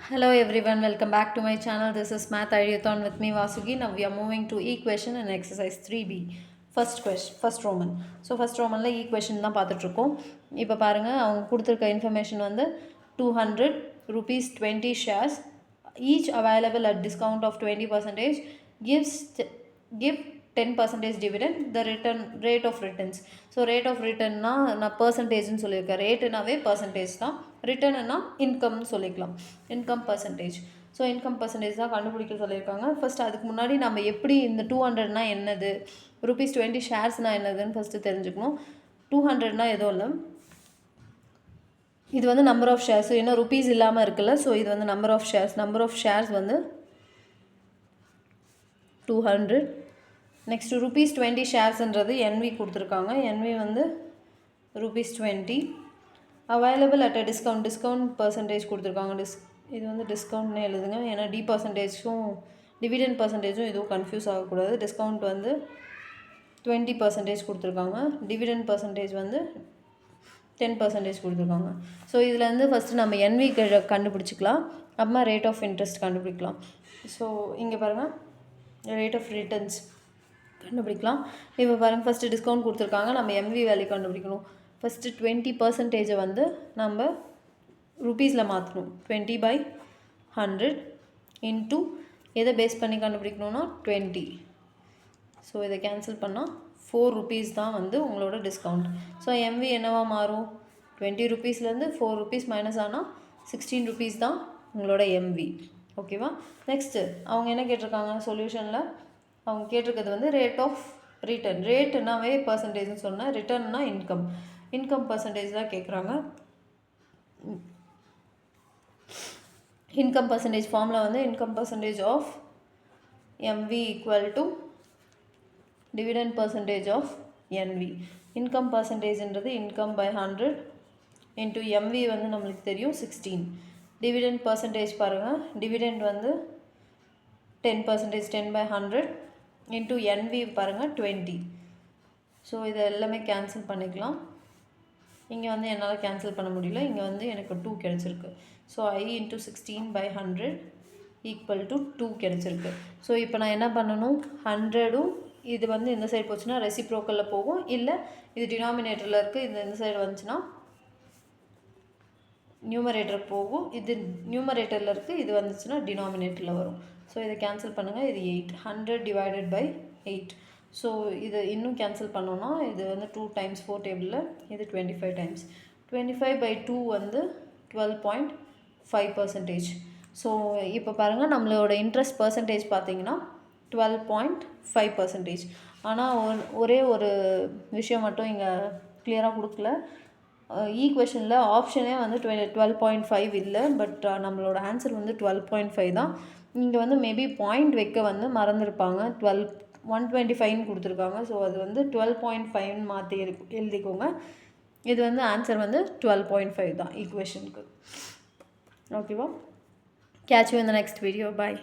Hello everyone, welcome back to my channel. This is Math Ideathon with me Vasugi. Now we are moving to equation and exercise 3B. First Roman. So first Romanல equation தான் பார்த்துட்டு இருக்கோம். இப்போ பாருங்க அவங்க கொடுத்திருக்க information வந்து 200 rupees 20 shares each available at discount of 20% give 10% dividend. The return rate of returns. So rate of return நான் பர்சன்டேஜ்னு சொல்லியிருக்கேன். ரேட்டுனாவே பர்சன்டேஜ் தான், ரிட்டர்னா இன்கம்னு சொல்லிக்கலாம், income percentage. So income percentage தான் கண்டுபிடிக்க சொல்லியிருக்காங்க. ஃபஸ்ட் அதுக்கு முன்னாடி நம்ம எப்படி இந்த 200னா என்னது, ருபீஸ் 20 ஷேர்ஸ்னால் என்னதுன்னு ஃபஸ்ட்டு தெரிஞ்சுக்கணும். 200னா எதுவும் இல்லை, இது வந்து நம்பர் ஆஃப் ஷேர்ஸ், இன்னும் ருபீஸ் இல்லாமல் இருக்குல்ல. ஸோ இது வந்து நம்பர் ஆஃப் ஷேர்ஸ் வந்து 200. நெக்ஸ்ட்டு ருபீஸ் 20 ஷேர்ஸ்ன்றது என்வி கொடுத்துருக்காங்க. என்வி வந்து rupees 20 available at a discount percentage கொடுத்துருக்காங்க. இது வந்து டிஸ்கவுண்ட்னே எழுதுங்க, ஏன்னா டிவிடெண்ட் பர்சன்டேஜும் எதுவும் கன்ஃபியூஸ் ஆகக்கூடாது. டிஸ்கவுண்ட் வந்து 20% கொடுத்துருக்காங்க, டிவிடெண்ட் பர்சன்டேஜ் வந்து 10% கொடுத்துருக்காங்க. ஸோ இதில் வந்து ஃபஸ்ட்டு நம்ம என்வி கண்டுபிடிச்சிக்கலாம், அப்புறமா ரேட் ஆஃப் இன்ட்ரெஸ்ட் கண்டுபிடிக்கலாம். ஸோ இங்கே பாருங்கள், ரேட் ஆஃப் ரிட்டர்ன்ஸ் கண்டுபிடிக்கலாம். இப்போ பாருங்கள், ஃபஸ்ட்டு டிஸ்கவுண்ட் கொடுத்துருக்காங்க, நம்ம எம்வி வேல்யூ கண்டுபிடிக்கணும். ஃபஸ்ட்டு 20% வந்து நம்ம ருபீஸில் மாற்றணும். 20/100 இன்ட்டு எதை பேஸ் பண்ணி கண்டுபிடிக்கணும்னா 20. ஸோ இதை கேன்சல் பண்ணால் 4 rupees தான் வந்து உங்களோட டிஸ்கவுண்ட். ஸோ எம்வி என்னவா மாறும், 20 rupeesலேருந்து 4 rupees மைனஸ் ஆனால் 16 rupees தான் உங்களோட எம்வி. ஓகேவா? நெக்ஸ்ட்டு அவங்க என்ன கேட்டிருக்காங்க சொல்யூஷனில், அவங்க கேட்டிருக்கிறது வந்து ரேட் ஆஃப் ரிட்டர்ன். ரேட்டுனாவே பர்சன்டேஜ்னு சொன்னேன், ரிட்டர்ன்னா இன்கம் பர்சன்டேஜ் தான் கேட்குறாங்க. இன்கம் பர்சன்டேஜ் ஃபார்மில் வந்து income percentage of MV equal to dividend percentage of NV. இன்கம் பர்சன்டேஜ்ன்றது இன்கம் பை 100 இன்ட்டு எம்வி வந்து நம்மளுக்கு தெரியும் 16. டிவிடெண்ட் பர்சன்டேஜ் பாருங்கள், டிவிடெண்ட் வந்து 10%, 10/100 இன்ட்டு என்வி பாருங்கள் 20. ஸோ இதை எல்லாமே கேன்சல் பண்ணிக்கலாம். இங்கே வந்து என்னால் கேன்சல் பண்ண முடியல, இங்கே வந்து எனக்கு 2 கிடச்சிருக்கு. So I into 16/100 equal to 2 கிடச்சிருக்கு. ஸோ இப்போ நான் என்ன பண்ணணும், 100ம் இது வந்து இந்த சைடு போச்சுன்னா ரெசிப்ரோக்கலில் போகும், இல்லை இது டினாமினேட்டரில் இருக்குது, இந்த சைடு வந்துச்சுன்னா நியூமரேட்டர் போகும். இது நியூமரேட்டரில் இருக்குது, இது வந்துச்சுன்னா டினாமினேட்டரில் வரும். ஸோ இதை கேன்சல் பண்ணுங்கள், இது 8. 100 டிவைடட் பை 8. ஸோ இது இன்னும் கேன்சல் பண்ணோன்னா இது வந்து 2 times 4 டேபிளில் இது 25 times. 25/2 வந்து 12.5%. ஸோ இப்போ பாருங்கள், நம்மளோட இன்ட்ரெஸ்ட் பர்சன்டேஜ் பார்த்தீங்கன்னா 12.5%. ஆனால் ஒரே ஒரு விஷயம் மட்டும் இங்கே கிளியராக கொடுக்கல, ஈக்குவேஷனில் ஆப்ஷனே வந்து 12.5 இல்லை, பட் நம்மளோட ஆன்சர் வந்து 12.5 தான். இங்கே வந்து மேபி பாயிண்ட் வைக்க வந்து மறந்துருப்பாங்க, 125ன்னு கொடுத்துருக்காங்க. ஸோ அது வந்து 12.5ன்னு மாற்றி எழுதிக்கோங்க. இது வந்து ஆன்சர் வந்து 12.5 தான் ஈக்குவேஷனுக்கு. ஓகேவா? Catch you in the next video. Bye.